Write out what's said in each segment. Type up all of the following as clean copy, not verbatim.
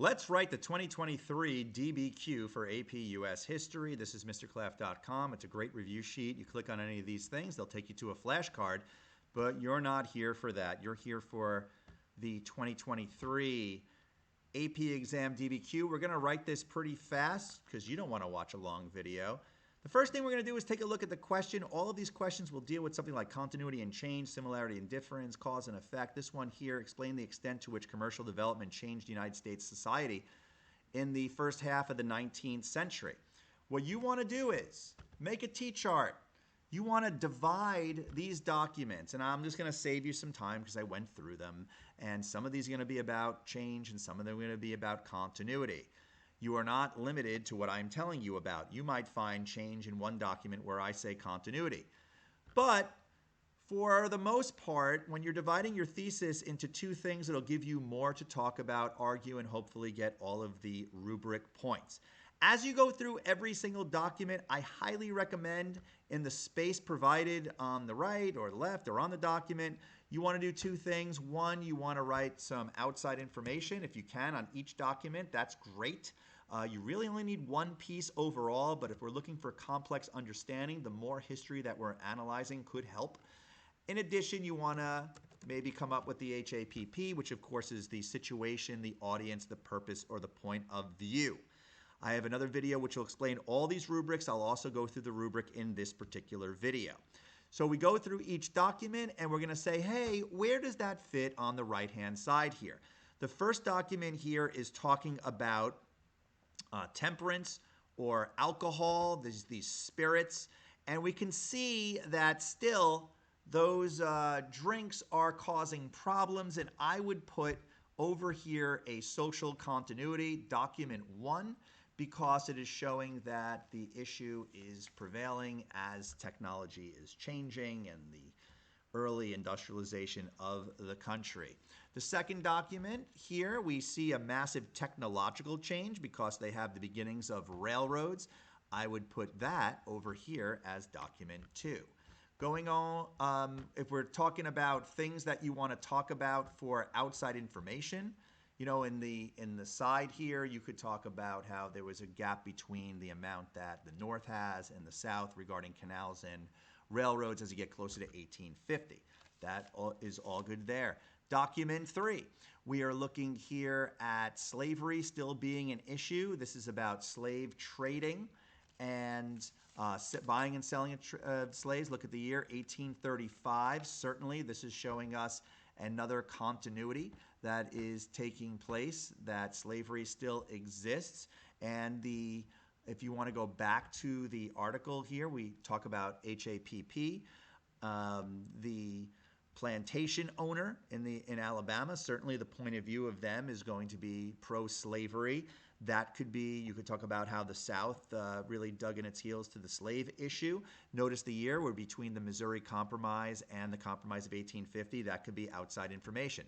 Let's write the 2023 DBQ for AP US History. This is MrClaff.com. It's a great review sheet. You click on any of these things, they'll take you to a flashcard, but you're not here for that. You're here for the 2023 AP exam DBQ. We're going to write this pretty fast because you don't want to watch a long video. The first thing we're going to do is take a look at the question. All of these questions will deal with something like continuity and change, similarity and difference, cause and effect. This one here, explain the extent to which commercial development changed United States society in the first half of the 19th century. What you want to do is make a T-chart. You want to divide these documents, and I'm just going to save you some time because I went through them, and some of these are going to be about change and some of them are going to be about continuity. You are not limited to what I'm telling you about. You might find change in one document where I say continuity. But for the most part, when you're dividing your thesis into two things, it'll give you more to talk about, argue, and hopefully get all of the rubric points. As you go through every single document, I highly recommend in the space provided on the right or left or on the document, you want to do two things. One, you want to write some outside information if you can on each document. That's great. You really only need one piece overall, but if we're looking for complex understanding, the more history that we're analyzing could help. In addition, you want to maybe come up with the H.A.P, which of course is the situation, the audience, the purpose, or the point of view. I have another video which will explain all these rubrics. I'll also go through the rubric in this particular video. So we go through each document and we're going to say, hey, where does that fit on the right-hand side here? The first document here is talking about temperance or alcohol, these spirits, and we can see that still those drinks are causing problems, and I would put over here a social continuity, document 1, because it is showing that the issue is prevailing as technology is changing and the early industrialization of the country. The second document here, we see a massive technological change because they have the beginnings of railroads. I would put that over here as document 2. Going on, if we're talking about things that you want to talk about for outside information, you know, in the side here, you could talk about how there was a gap between the amount that the North has and the South regarding canals and railroads as you get closer to 1850. That is all good there. Document 3, we are looking here at slavery still being an issue. This is about slave trading and buying and selling of slaves. Look at the year 1835. Certainly, this is showing us another continuity that is taking place, that slavery still exists. And if you want to go back to the article here, we talk about H.A.P. The plantation owner in Alabama, certainly the point of view of them is going to be pro-slavery. That could be, you could talk about how the South really dug in its heels to the slave issue. Notice the year, we're between the Missouri Compromise and the Compromise of 1850. That could be outside information.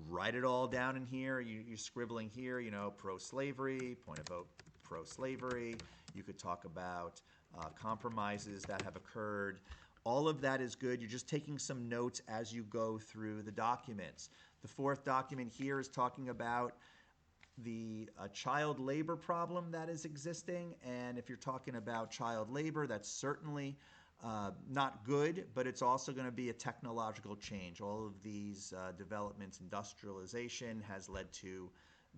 Write it all down in here. You're scribbling here, you know, pro-slavery, point of vote, pro-slavery. You could talk about compromises that have occurred. All of that is good. You're just taking some notes as you go through the documents. The fourth document here is talking about the child labor problem that is existing. And if you're talking about child labor, that's certainly not good, but it's also going to be a technological change. All of these developments, industrialization has led to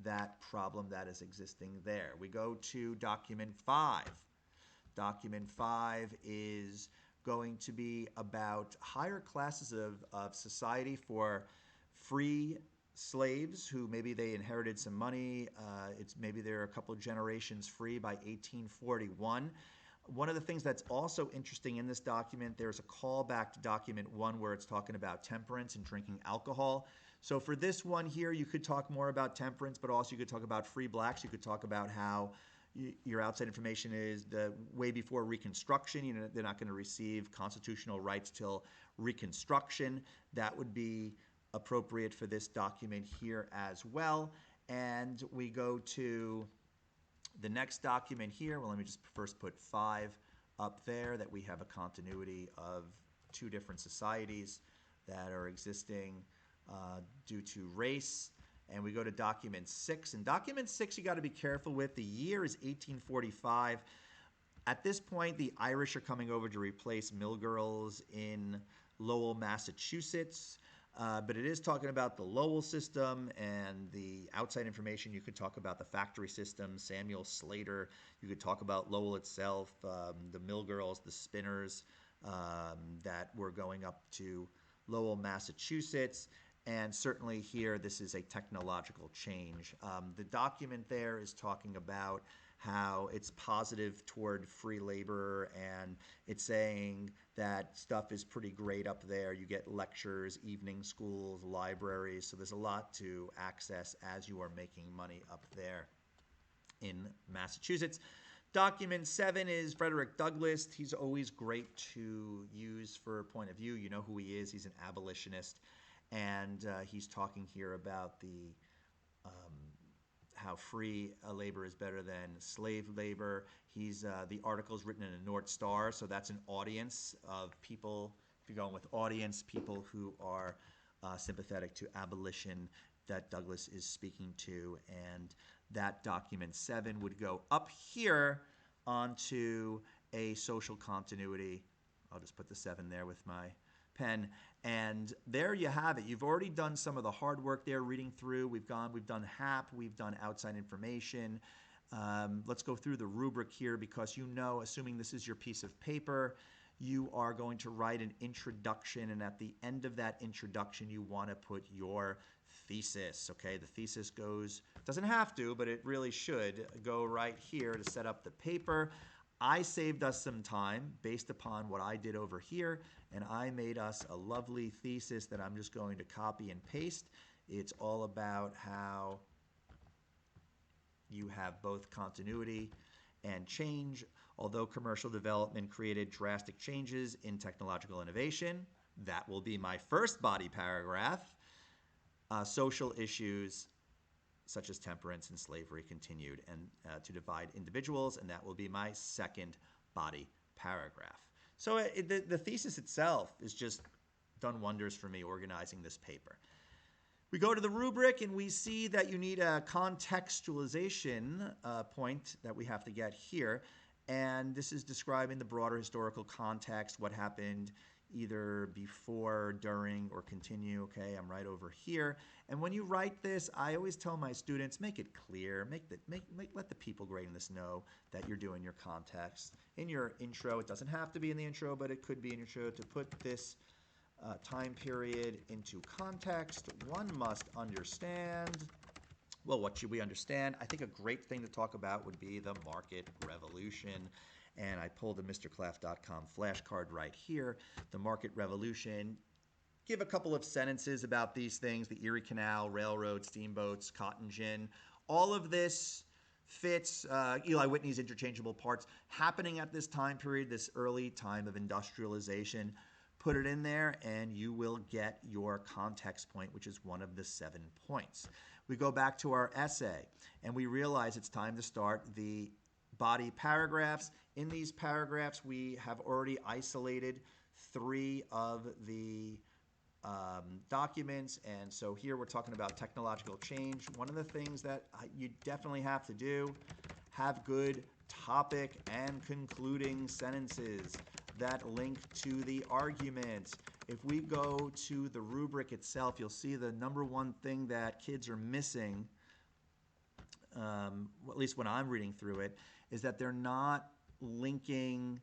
that problem that is existing there. We go to document 5. Document 5 is going to be about higher classes of society for free slaves who maybe they inherited some money. Maybe they're a couple of generations free by 1841. One of the things that's also interesting in this document, there's a callback to document 1 where it's talking about temperance and drinking alcohol. So for this one here, you could talk more about temperance, but also you could talk about free blacks. You could talk about how your outside information is the way before Reconstruction. You know, they're not going to receive constitutional rights till Reconstruction. That would be appropriate for this document here as well. And we go to the next document here. Well, let me just first put 5 up there, that we have a continuity of 2 different societies that are existing due to race And we go to document 6. And document 6 you got to be careful with. The year is 1845. At this point, the Irish are coming over to replace mill girls in Lowell, Massachusetts. But it is talking about the Lowell system and the outside information. You could talk about the factory system, Samuel Slater. You could talk about Lowell itself, the mill girls, the spinners that were going up to Lowell, Massachusetts. And certainly here, this is a technological change. The document there is talking about how it's positive toward free labor, and it's saying that stuff is pretty great up there. You get lectures, evening schools, libraries, so there's a lot to access as you are making money up there in Massachusetts. Document 7 is Frederick Douglass. He's always great to use for a point of view. You know who he is. He's an abolitionist. And he's talking here about the how free labor is better than slave labor. The article's written in a North Star, so that's an audience of people. If you're going with audience, people who are sympathetic to abolition that Douglass is speaking to, and that document 7 would go up here onto a social continuity. I'll just put the 7 there with my pen, and there you have it. You've already done some of the hard work there, reading through. We've done H.A.A.P, we've done outside information. Let's go through the rubric here, because you know, assuming this is your piece of paper, you are going to write an introduction, and at the end of that introduction, you want to put your thesis, okay? The thesis doesn't have to, but it really should go right here to set up the paper. I saved us some time based upon what I did over here, and I made us a lovely thesis that I'm just going to copy and paste. It's all about how you have both continuity and change. Although commercial development created drastic changes in technological innovation, that will be my first body paragraph. Social issues such as temperance and slavery continued and to divide individuals, and that will be my second body paragraph. So the thesis itself is just done wonders for me organizing this paper. We go to the rubric, and we see that you need a contextualization point that we have to get here, and this is describing the broader historical context, what happened either before, during, or continue. Okay, I'm right over here. And when you write this, I always tell my students, make it clear, let the people grading this know that you're doing your context. In your intro, it doesn't have to be in the intro, but it could be in your intro to put this time period into context. One must understand. Well, what should we understand? I think a great thing to talk about would be the market revolution. And I pulled the MrClaf.com flashcard right here. The market revolution. Give a couple of sentences about these things: the Erie Canal, railroad, steamboats, cotton gin. All of this fits Eli Whitney's interchangeable parts happening at this time period, this early time of industrialization. Put it in there, and you will get your context point, which is one of the 7 points. We go back to our essay, and we realize it's time to start the body paragraphs. In these paragraphs, we have already isolated 3 of the documents, and so here we're talking about technological change. One of the things that you definitely have to do, have good topic and concluding sentences that link to the argument. If we go to the rubric itself, you'll see the number one thing that kids are missing, at least when I'm reading through it, is that they're not linking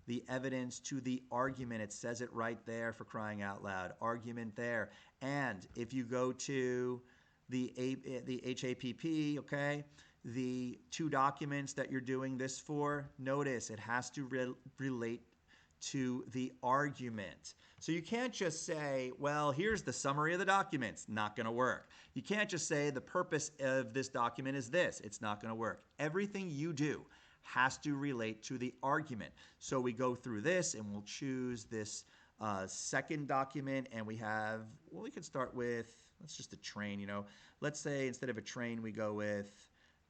the evidence to the argument. It says it right there, for crying out loud. Argument there. And if you go to the H.A.P, okay, the 2 documents that you're doing this for, notice it has to relate to the argument. So you can't just say, well, here's the summary of the documents. Not going to work. You can't just say the purpose of this document is this. It's not going to work. Everything you do has to relate to the argument. So we go through this, and we'll choose this second document, and we have, well, we could start with, let's just a train, Let's say instead of a train, we go with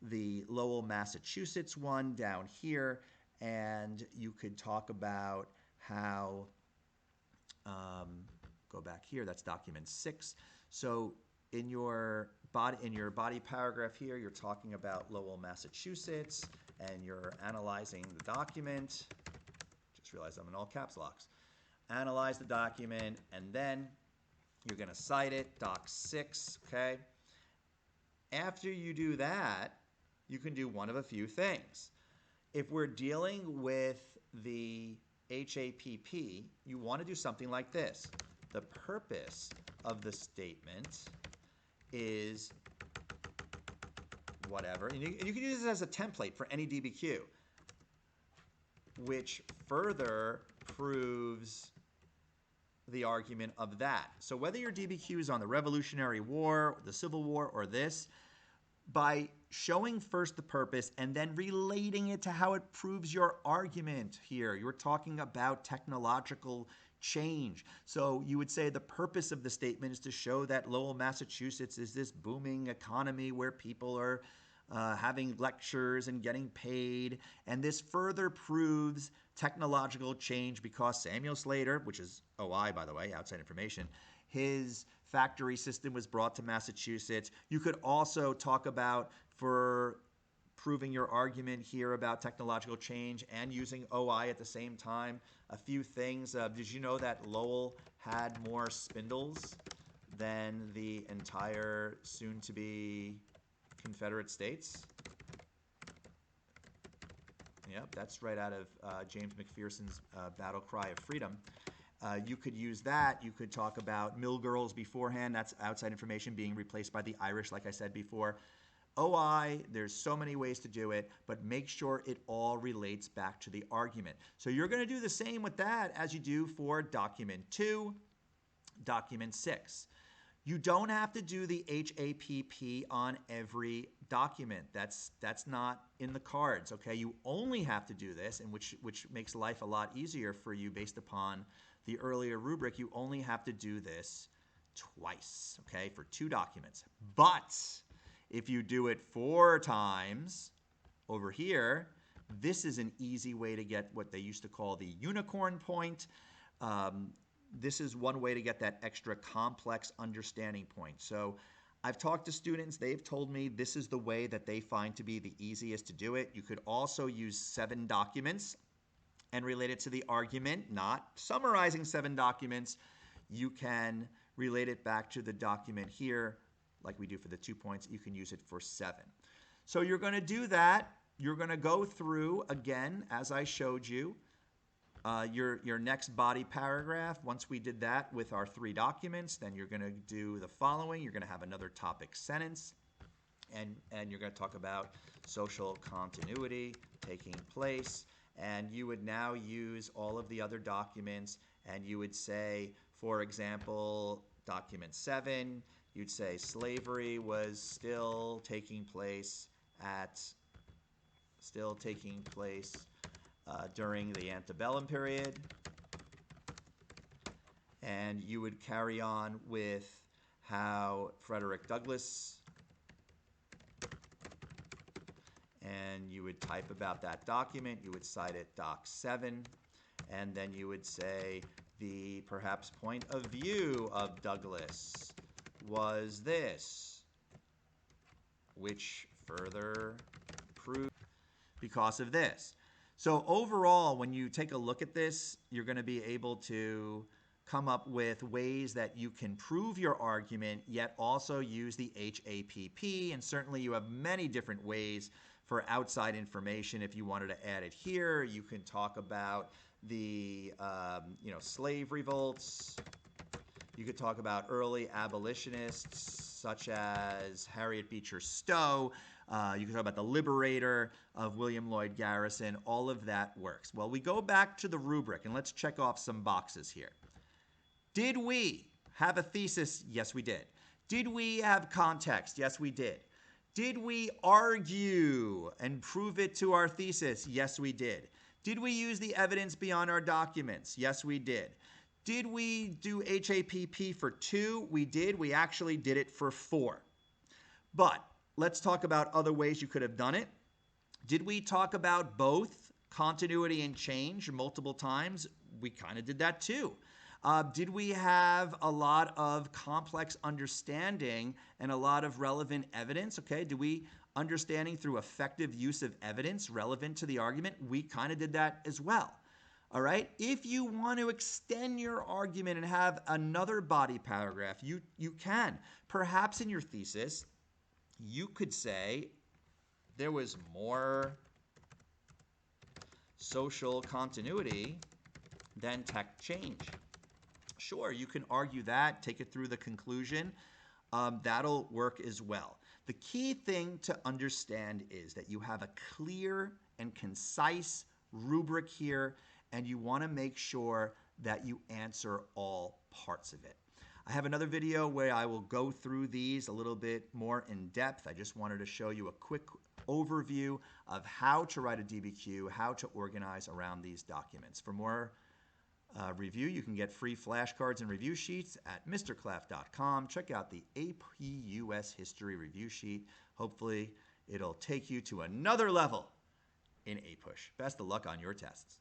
the Lowell, Massachusetts one down here, and you could talk about how, go back here, that's document 6. So in your body paragraph here, you're talking about Lowell, Massachusetts, and you're analyzing the document. Just realized I'm in all caps locks. Analyze the document, and then you're going to cite it, Doc 6, okay? After you do that, you can do one of a few things. If we're dealing with the H.A.P., you want to do something like this. The purpose of the statement is whatever. And you can use this as a template for any DBQ, which further proves the argument of that. So whether your DBQ is on the Revolutionary War, the Civil War, or this, by showing first the purpose and then relating it to how it proves your argument here, you're talking about technological change. So you would say the purpose of the statement is to show that Lowell, Massachusetts is this booming economy where people are having lectures and getting paid. And this further proves technological change because Samuel Slater, which is OI, by the way, outside information, his factory system was brought to Massachusetts. You could also talk about, for proving your argument here about technological change and using OI at the same time, a few things. Did you know that Lowell had more spindles than the entire soon-to-be Confederate States? Yep, that's right out of James McPherson's Battle Cry of Freedom. You could use that. You could talk about mill girls beforehand. That's outside information being replaced by the Irish, like I said before. OI, there's so many ways to do it, but make sure it all relates back to the argument. So you're going to do the same with that as you do for document 2, document 6. You don't have to do the H.A.P. on every document. That's not in the cards, okay? You only have to do this, and which makes life a lot easier for you based upon the earlier rubric. You only have to do this twice, okay, for 2 documents. But if you do it 4 times over here, this is an easy way to get what they used to call the unicorn point. This is one way to get that extra complex understanding point. So I've talked to students. They've told me this is the way that they find to be the easiest to do it. You could also use 7 documents and relate it to the argument, not summarizing 7 documents. You can relate it back to the document here, like we do for the 2 points. You can use it for 7. So you're going to do that. You're going to go through, again, as I showed you, your next body paragraph. Once we did that with our 3 documents, then you're going to do the following. You're going to have another topic sentence, and you're going to talk about social continuity taking place. And you would now use all of the other documents, and you would say, for example, document 7, you'd say slavery was still taking place during the antebellum period. And you would carry on with how Frederick Douglass, and you would type about that document. You would cite it Doc 7, and then you would say the perhaps point of view of Douglass was this, which further proved because of this. So overall, when you take a look at this, you're going to be able to come up with ways that you can prove your argument, yet also use the H.A.P. And certainly you have many different ways for outside information. If you wanted to add it here, you can talk about the slave revolts. You could talk about early abolitionists such as Harriet Beecher Stowe. You can talk about the liberator of William Lloyd Garrison. All of that works. Well, we go back to the rubric, and let's check off some boxes here. Did we have a thesis? Yes, we did. Did we have context? Yes, we did. Did we argue and prove it to our thesis? Yes, we did. Did we use the evidence beyond our documents? Yes, we did. Did we do H.A.P. for 2? We did. We actually did it for 4. But let's talk about other ways you could have done it. Did we talk about both continuity and change multiple times? We kind of did that too. Did we have a lot of complex understanding and a lot of relevant evidence? Okay, do we understanding through effective use of evidence relevant to the argument? We kind of did that as well. All right, if you want to extend your argument and have another body paragraph, you can. Perhaps in your thesis, you could say there was more social continuity than tech change. Sure, you can argue that, take it through the conclusion. That'll work as well. The key thing to understand is that you have a clear and concise rubric here, and you want to make sure that you answer all parts of it. I have another video where I will go through these a little bit more in depth. I just wanted to show you a quick overview of how to write a DBQ, how to organize around these documents. For more review, you can get free flashcards and review sheets at mrclef.com. Check out the APUS History Review Sheet. Hopefully, it'll take you to another level in APUSH. Best of luck on your tests.